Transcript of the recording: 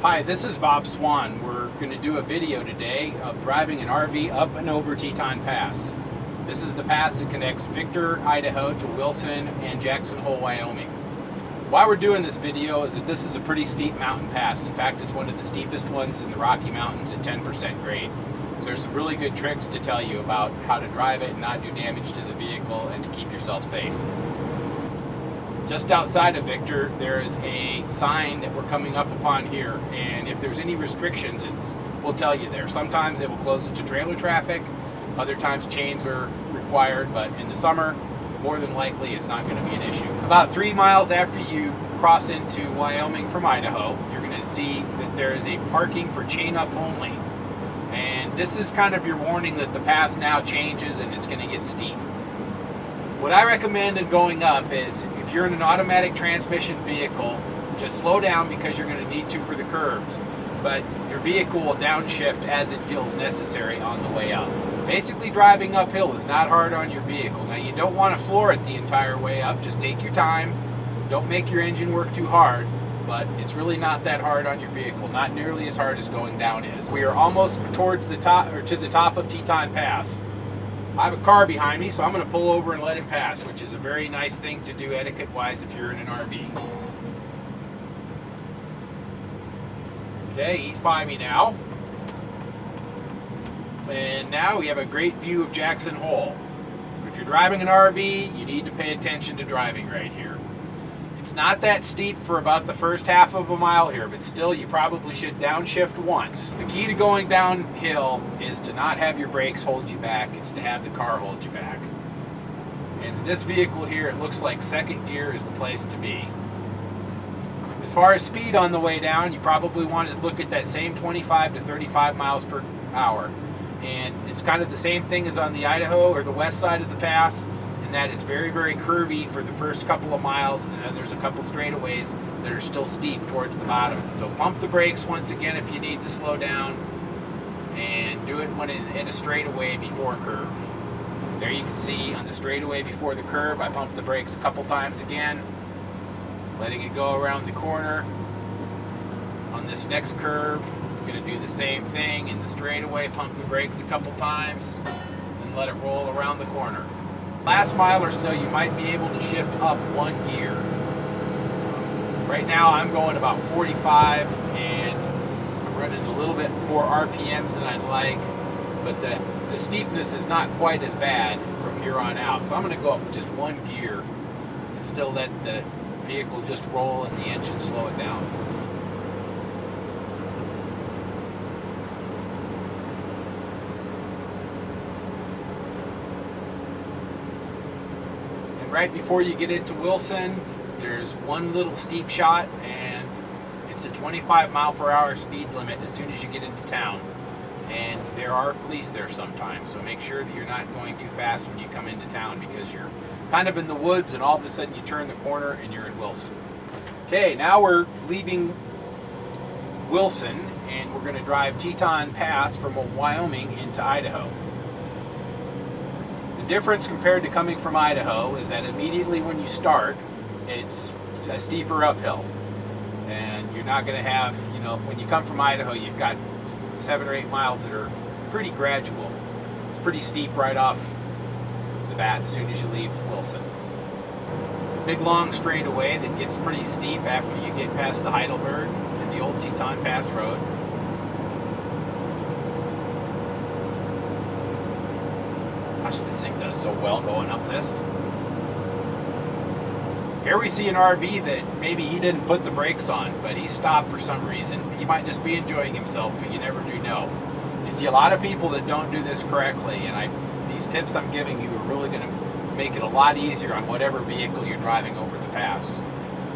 Hi, this is Bob Swan. We're going to do a video today of driving an RV up and over Teton Pass. This is the pass that connects Victor, Idaho to Wilson and Jackson Hole, Wyoming. Why we're doing this video is that this is a pretty steep mountain pass. In fact, it's one of the steepest ones in the Rocky Mountains at 10% grade. So there's some really good tricks to tell you about how to drive it and not do damage to the vehicle and to keep yourself safe. Just outside of Victor, there is a sign that we're coming up upon here, and if there's any restrictions, we'll tell you there. Sometimes it will close it to trailer traffic, other times chains are required, but in the summer, more than likely it's not going to be an issue. About 3 miles after you cross into Wyoming from Idaho, you're going to see that there is a parking for chain up only. And this is kind of your warning that the pass now changes and it's going to get steep. What I recommend in going up is, if you're in an automatic transmission vehicle, just slow down because you're going to need to for the curves. But your vehicle will downshift as it feels necessary on the way up. Basically, driving uphill is not hard on your vehicle. Now, you don't want to floor it the entire way up. Just take your time. Don't make your engine work too hard. But it's really not that hard on your vehicle. Not nearly as hard as going down is. We are almost towards the top, or to the top of Teton Pass. I have a car behind me, so I'm going to pull over and let him pass, which is a very nice thing to do etiquette-wise if you're in an RV. Okay, he's by me now. And now we have a great view of Jackson Hole. If you're driving an RV, you need to pay attention to driving right here. It's not that steep for about the first half of a mile here, but still you probably should downshift once. The key to going downhill is to not have your brakes hold you back, it's to have the car hold you back. And this vehicle here, it looks like second gear is the place to be. As far as speed on the way down, you probably want to look at that same 25 to 35 miles per hour. And it's kind of the same thing as on the Idaho or the west side of the pass, in that it's very, very curvy for the first couple of miles, and then there's a couple straightaways that are still steep towards the bottom. So pump the brakes once again if you need to slow down, and do it when in a straightaway before curve. There you can see on the straightaway before the curve, I pumped the brakes a couple times again, letting it go around the corner. On this next curve, I'm going to do the same thing in the straightaway, pump the brakes a couple times, and let it roll around the corner. Last mile or so, you might be able to shift up one gear. Right now I'm going about 45 and I'm running a little bit more RPMs than I'd like, but the steepness is not quite as bad from here on out. So I'm going to go up just one gear and still let the vehicle just roll and the engine slow it down. Right before you get into Wilson, there's one little steep shot, and it's a 25 mile per hour speed limit as soon as you get into town. And there are police there sometimes, so make sure that you're not going too fast when you come into town, because you're kind of in the woods and all of a sudden you turn the corner and you're in Wilson. Okay, now we're leaving Wilson and we're going to drive Teton Pass from Wyoming into Idaho. The difference compared to coming from Idaho is that immediately when you start, it's a steeper uphill. And you're not going to have, when you come from Idaho, you've got 7 or 8 miles that are pretty gradual. It's pretty steep right off the bat as soon as you leave Wilson. It's a big long straightaway that gets pretty steep after you get past the Heidelberg and the old Teton Pass Road. Gosh, this thing does so well going up this. Here we see an RV that maybe he didn't put the brakes on, but he stopped for some reason. He might just be enjoying himself, but you never do know. You see a lot of people that don't do this correctly, and these tips I'm giving you are really going to make it a lot easier on whatever vehicle you're driving over the pass.